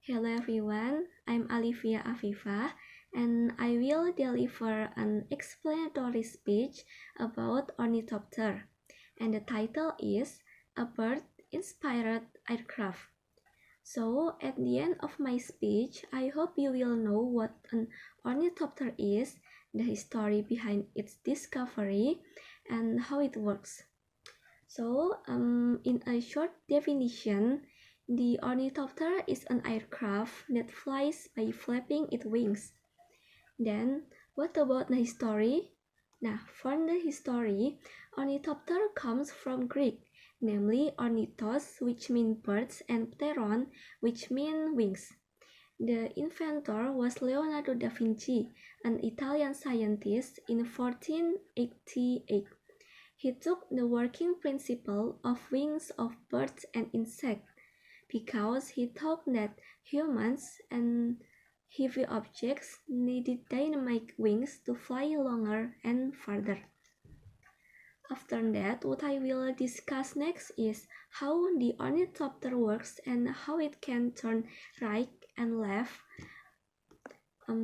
Hello everyone, I'm Alivia Afifa and I will deliver an explanatory speech about Ornithopter, and the title is A Bird-Inspired Aircraft. So at the end of my speech, I hope you will know what an ornithopter is, the history behind its discovery, and how it works. So, in a short definition, the ornithopter is an aircraft that flies by flapping its wings. Then, what about the history? Now, from the history, ornithopter comes from Greek, namely ornithos, which means birds, and pteron, which means wings. The inventor was Leonardo da Vinci, an Italian scientist in 1488. He took the working principle of wings of birds and insects because he thought that humans and heavy objects needed dynamic wings to fly longer and farther. After that, what I will discuss next is how the ornithopter works and how it can turn right and left.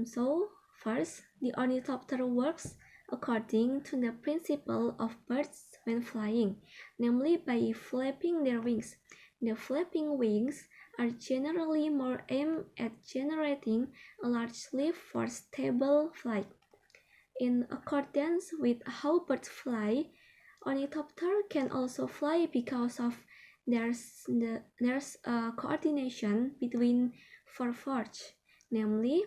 So, first, the ornithopter works according to the principle of birds when flying, namely by flapping their wings. The flapping wings are generally more aimed at generating a large lift for stable flight. In accordance with how birds fly, ornithopter can also fly because of there's a coordination between four forces, namely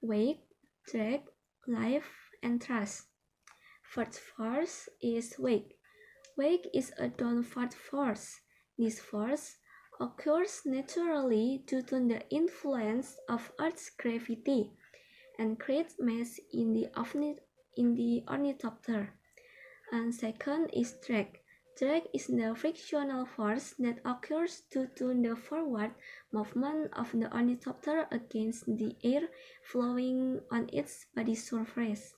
wake, drag, lift, and thrust. First force is wake. Wake is a downward force. This force occurs naturally due to the influence of Earth's gravity and creates mass in the ornithopter. And second is drag. Drag is the frictional force that occurs due to the forward movement of the ornithopter against the air flowing on its body surface.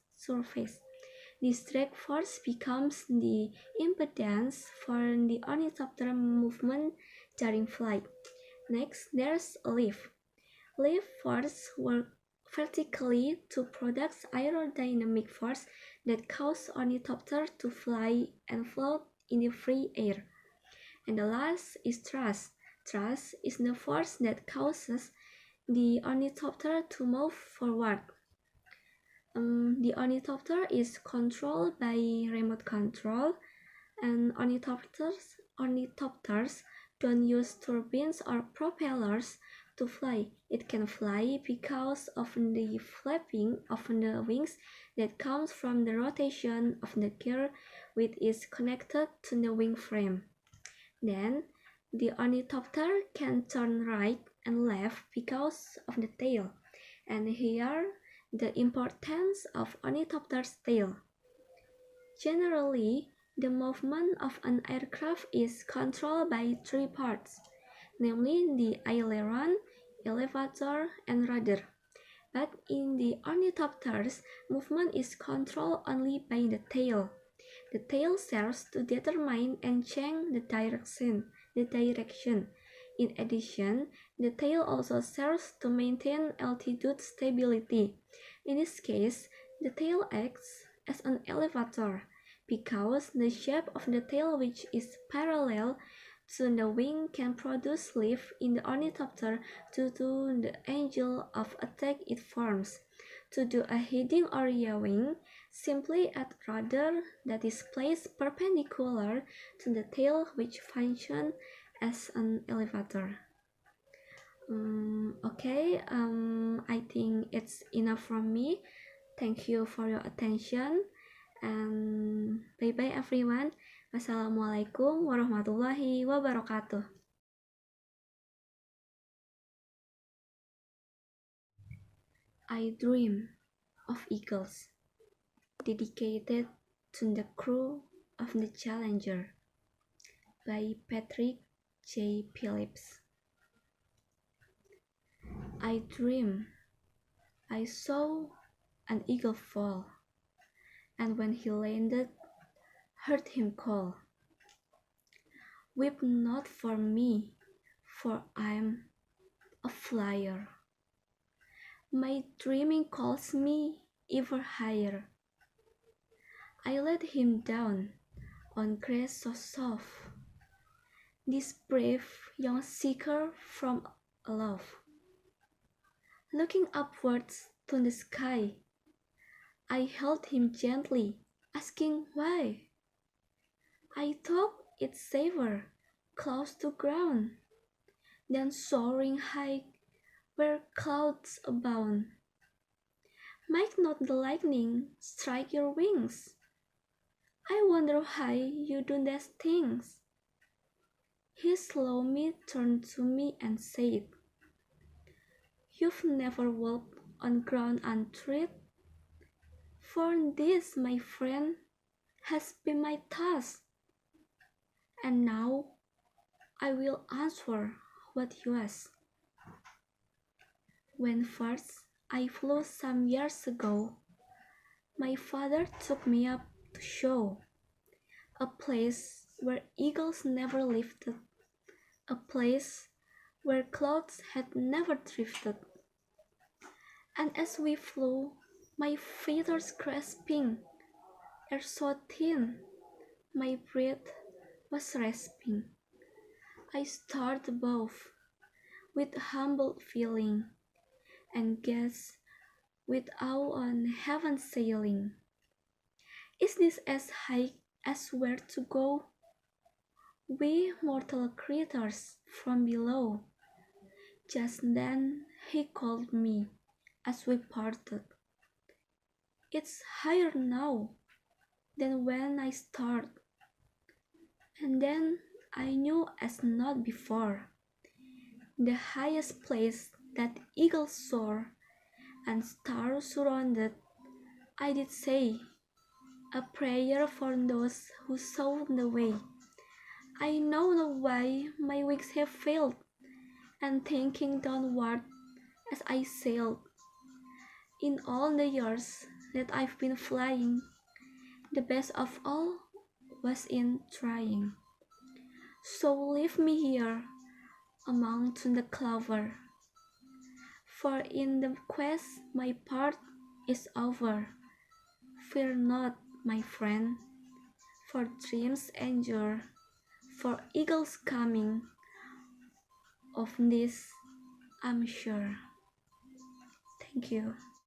This drag force becomes the impedance for the ornithopter movement during flight. Next, there's a lift. Lift force works vertically to produce aerodynamic force that cause ornithopter to fly and float in the free air. And the last is thrust. Thrust is the force that causes the ornithopter to move forward. The ornithopter is controlled by remote control, and ornithopters don't use turbines or propellers to fly. It can fly because of the flapping of the wings that comes from the rotation of the gear which is connected to the wing frame. Then, the ornithopter can turn right and left because of the tail. And here, the importance of ornithopter's tail. Generally, the movement of an aircraft is controlled by three parts, namely the aileron, elevator, and rudder. But in the ornithopters, movement is controlled only by the tail. The tail serves to determine and change the direction. In addition, the tail also serves to maintain altitude stability. In this case, the tail acts as an elevator because the shape of the tail, which is parallel to the wing, can produce lift in the ornithopter due to the angle of attack it forms. To do a heading or yawing, simply add rudder that is placed perpendicular to the tail, which functions as an elevator. I think it's enough from me. Thank you for your attention, and bye-bye everyone. Wassalamualaikum warahmatullahi wabarakatuh. I dream of eagles, dedicated to the crew of the Challenger, by Patrick J. Phillips. I dream I saw an eagle fall, and when he landed, heard him call, "Weep not for me, for I am a fool." flyer. My dreaming calls me ever higher. I let him down on grass so soft, this brave young seeker from aloft. Looking upwards to the sky, I held him gently, asking why. I thought it safer, close to ground, than soaring high where clouds abound. Might not the lightning strike your wings? I wonder why you do these things. He slowly turned to me and said, "You've never walked on ground untread? For this, my friend, has been my task. And now I will answer what you ask. When first I flew some years ago, my father took me up to show a place where eagles never lifted, a place where clouds had never drifted. And as we flew, my feathers grasping air so thin, my breath was rasping. I stared above with humble feeling and gazed with awe on heaven sailing. Is this as high as where to go? We mortal creatures from below. Just then he called me as we parted. It's higher now than when I started. And then I knew as not before, the highest place that eagles soar and stars surrounded, I did say a prayer for those who saw the way. I know not why my wings have failed, and thinking downward as I sailed. In all the years that I've been flying, the best of all was in trying. So leave me here among the clover, for in the quest my part is over. Fear not, my friend, for dreams endure, for eagles coming, of this I'm sure. Thank you.